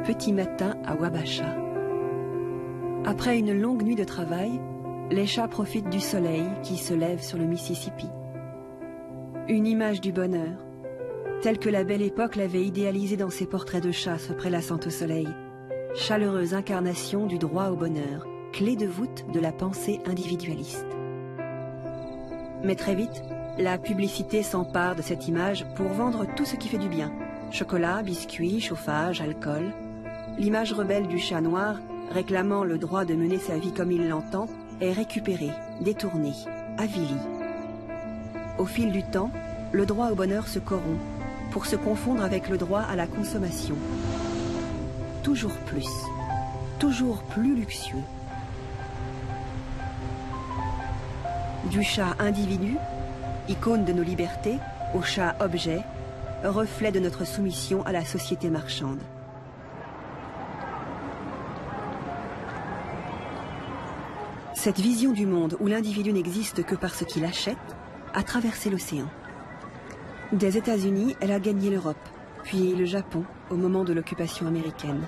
petit matin à Wabasha. Après une longue nuit de travail, les chats profitent du soleil qui se lève sur le Mississippi. Une image du bonheur, telle que la Belle Époque l'avait idéalisée dans ses portraits de chats se prélassant au soleil. Chaleureuse incarnation du droit au bonheur, clé de voûte de la pensée individualiste. Mais très vite, la publicité s'empare de cette image pour vendre tout ce qui fait du bien. Chocolat, biscuits, chauffage, alcool. L'image rebelle du chat noir, réclamant le droit de mener sa vie comme il l'entend, est récupérée, détournée, avilie. Au fil du temps, le droit au bonheur se corrompt pour se confondre avec le droit à la consommation. Toujours plus luxueux. Du chat individu, icône de nos libertés, au chat objet, reflet de notre soumission à la société marchande. Cette vision du monde où l'individu n'existe que parce qu'il achète a traversé l'océan. Des États-Unis, elle a gagné l'Europe, puis le Japon au moment de l'occupation américaine.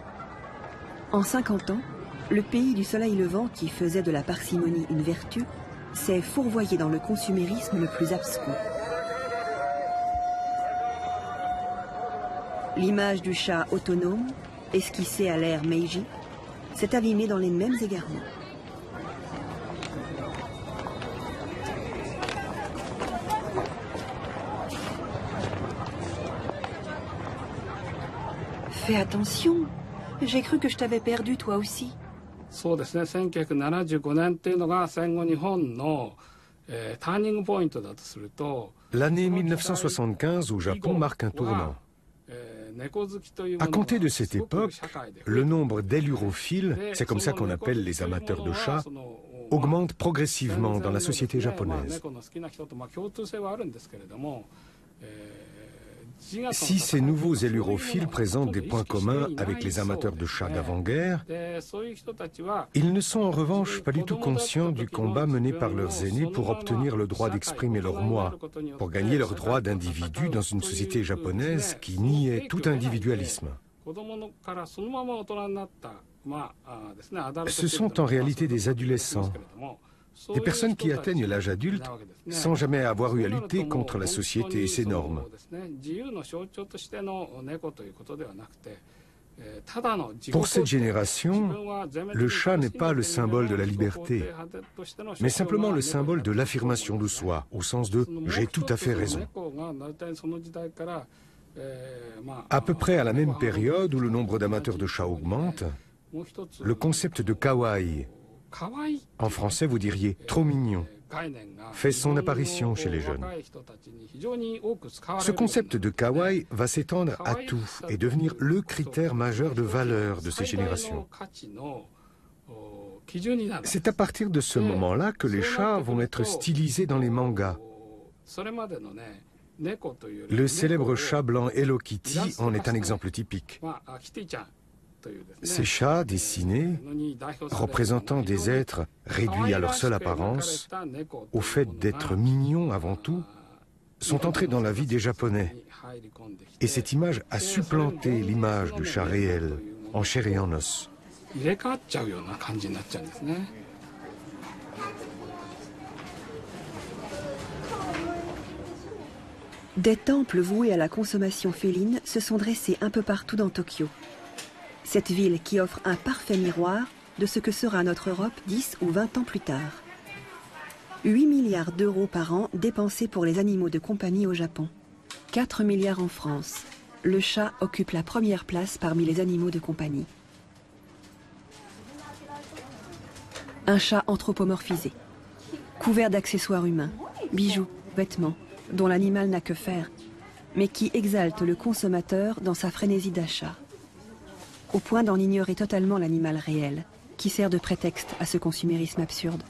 En 50 ans, le pays du soleil levant qui faisait de la parcimonie une vertu s'est fourvoyé dans le consumérisme le plus abscon. L'image du chat autonome, esquissée à l'ère Meiji, s'est abîmée dans les mêmes égarements. Fais attention, j'ai cru que je t'avais perdu toi aussi. そうですね、1975年っていうのが戦後日本のターニングポイントだとすると、 L'année 1975 au Japon marque un tournant. À compter de cette époque, le nombre d'ailurophiles, c'est comme ça qu'on appelle les amateurs de chats, augmente progressivement dans la société japonaise. Si ces nouveaux ailurophiles présentent des points communs avec les amateurs de chats d'avant-guerre, ils ne sont en revanche pas du tout conscients du combat mené par leurs aînés pour obtenir le droit d'exprimer leur moi, pour gagner leur droit d'individu dans une société japonaise qui niait tout individualisme. Ce sont en réalité des adolescents, des personnes qui atteignent l'âge adulte sans jamais avoir eu à lutter contre la société et ses normes. Pour cette génération, le chat n'est pas le symbole de la liberté, mais simplement le symbole de l'affirmation de soi, au sens de « j'ai tout à fait raison ». À peu près à la même période où le nombre d'amateurs de chats augmente, le concept de kawaii, en français vous diriez « trop mignon », fait son apparition chez les jeunes. Ce concept de kawaii va s'étendre à tout et devenir le critère majeur de valeur de ces générations. C'est à partir de ce moment-là que les chats vont être stylisés dans les mangas. Le célèbre chat blanc Hello Kitty en est un exemple typique. Ces chats dessinés, représentant des êtres réduits à leur seule apparence, au fait d'être mignons avant tout, sont entrés dans la vie des Japonais. Et cette image a supplanté l'image du chat réel, en chair et en os. Des temples voués à la consommation féline se sont dressés un peu partout dans Tokyo. Cette ville qui offre un parfait miroir de ce que sera notre Europe 10 ou 20 ans plus tard. 8 milliards d'euros par an dépensés pour les animaux de compagnie au Japon. 4 milliards en France. Le chat occupe la première place parmi les animaux de compagnie. Un chat anthropomorphisé, couvert d'accessoires humains, bijoux, vêtements, dont l'animal n'a que faire, mais qui exalte le consommateur dans sa frénésie d'achat, au point d'en ignorer totalement l'animal réel, qui sert de prétexte à ce consumérisme absurde.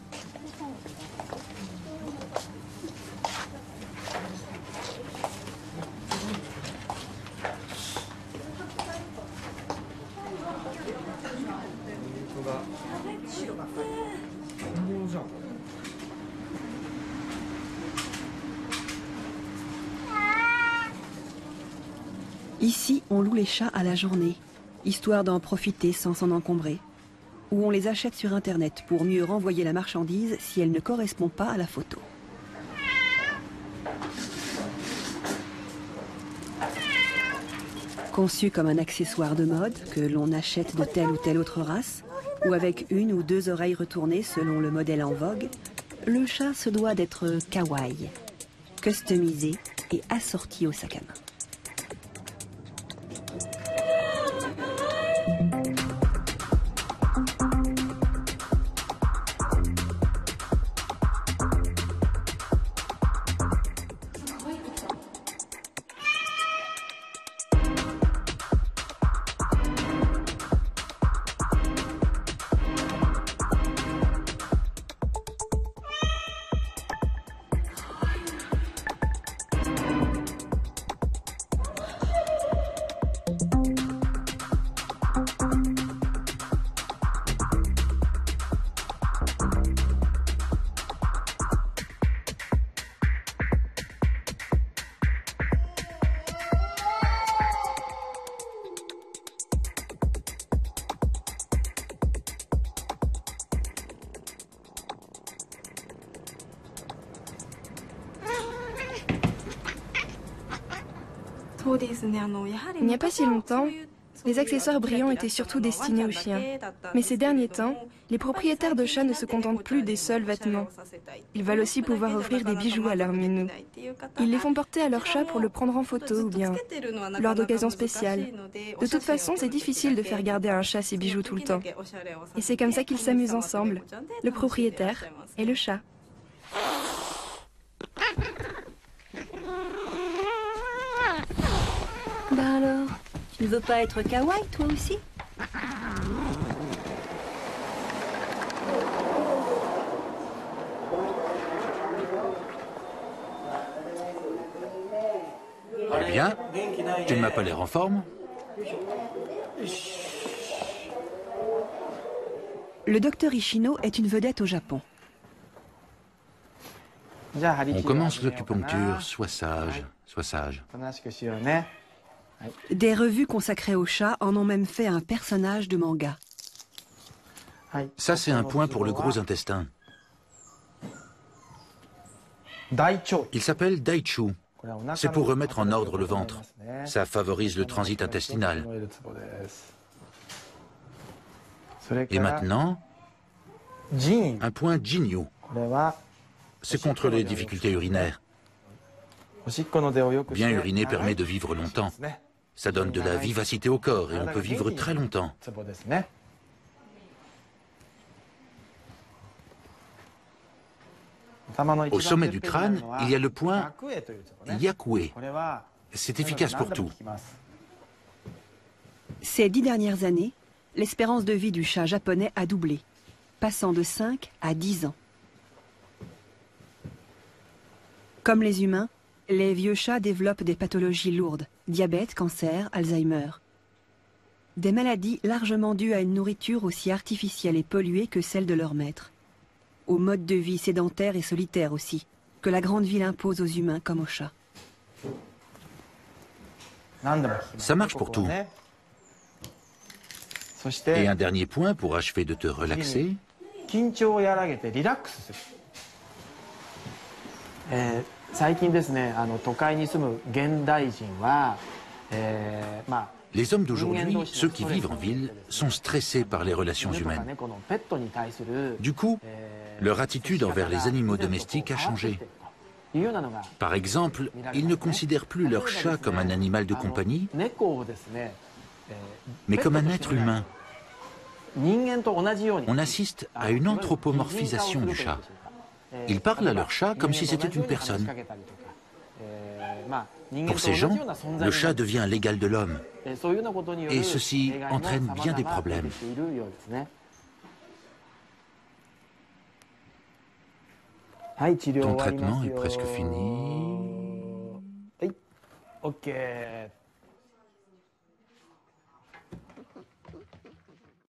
Ici, on loue les chats à la journée, histoire d'en profiter sans s'en encombrer, ou on les achète sur Internet pour mieux renvoyer la marchandise si elle ne correspond pas à la photo. Conçu comme un accessoire de mode que l'on achète de telle ou telle autre race, ou avec une ou deux oreilles retournées selon le modèle en vogue, le chat se doit d'être kawaii, customisé et assorti au sac à main. Il n'y a pas si longtemps, les accessoires brillants étaient surtout destinés aux chiens. Mais ces derniers temps, les propriétaires de chats ne se contentent plus des seuls vêtements. Ils veulent aussi pouvoir offrir des bijoux à leurs minous. Ils les font porter à leur chat pour le prendre en photo ou bien lors d'occasions spéciales. De toute façon, c'est difficile de faire garder à un chat ses bijoux tout le temps. Et c'est comme ça qu'ils s'amusent ensemble, le propriétaire et le chat. Bah alors, tu ne veux pas être kawaii toi aussi? Eh bien, tu ne m'as pas l'air en forme? Le docteur Ishino est une vedette au Japon. On commence l'acupuncture, sois sage, sois sage. Des revues consacrées aux chats en ont même fait un personnage de manga. Ça, c'est un point pour le gros intestin. Il s'appelle Daichu. C'est pour remettre en ordre le ventre. Ça favorise le transit intestinal. Et maintenant, un point Jinyu. C'est contre les difficultés urinaires. Bien uriner permet de vivre longtemps. Ça donne de la vivacité au corps et on peut vivre très longtemps. Au sommet du crâne, il y a le point Yakue. C'est efficace pour tout. Ces 10 dernières années, l'espérance de vie du chat japonais a doublé, passant de 5 à 10 ans. Comme les humains, les vieux chats développent des pathologies lourdes, diabète, cancer, Alzheimer. Des maladies largement dues à une nourriture aussi artificielle et polluée que celle de leur maître. Au mode de vie sédentaire et solitaire aussi, que la grande ville impose aux humains comme aux chats. Ça marche pour tout. Et un dernier point pour achever de te relaxer. Les hommes d'aujourd'hui, ceux qui vivent en ville, sont stressés par les relations humaines. Du coup, leur attitude envers les animaux domestiques a changé. Par exemple, ils ne considèrent plus leur chat comme un animal de compagnie, mais comme un être humain. On assiste à une anthropomorphisation du chat. Ils parlent à leur chat comme si c'était une personne. Pour ces gens, le chat devient l'égal de l'homme. Et ceci entraîne bien des problèmes. Ton traitement est presque fini.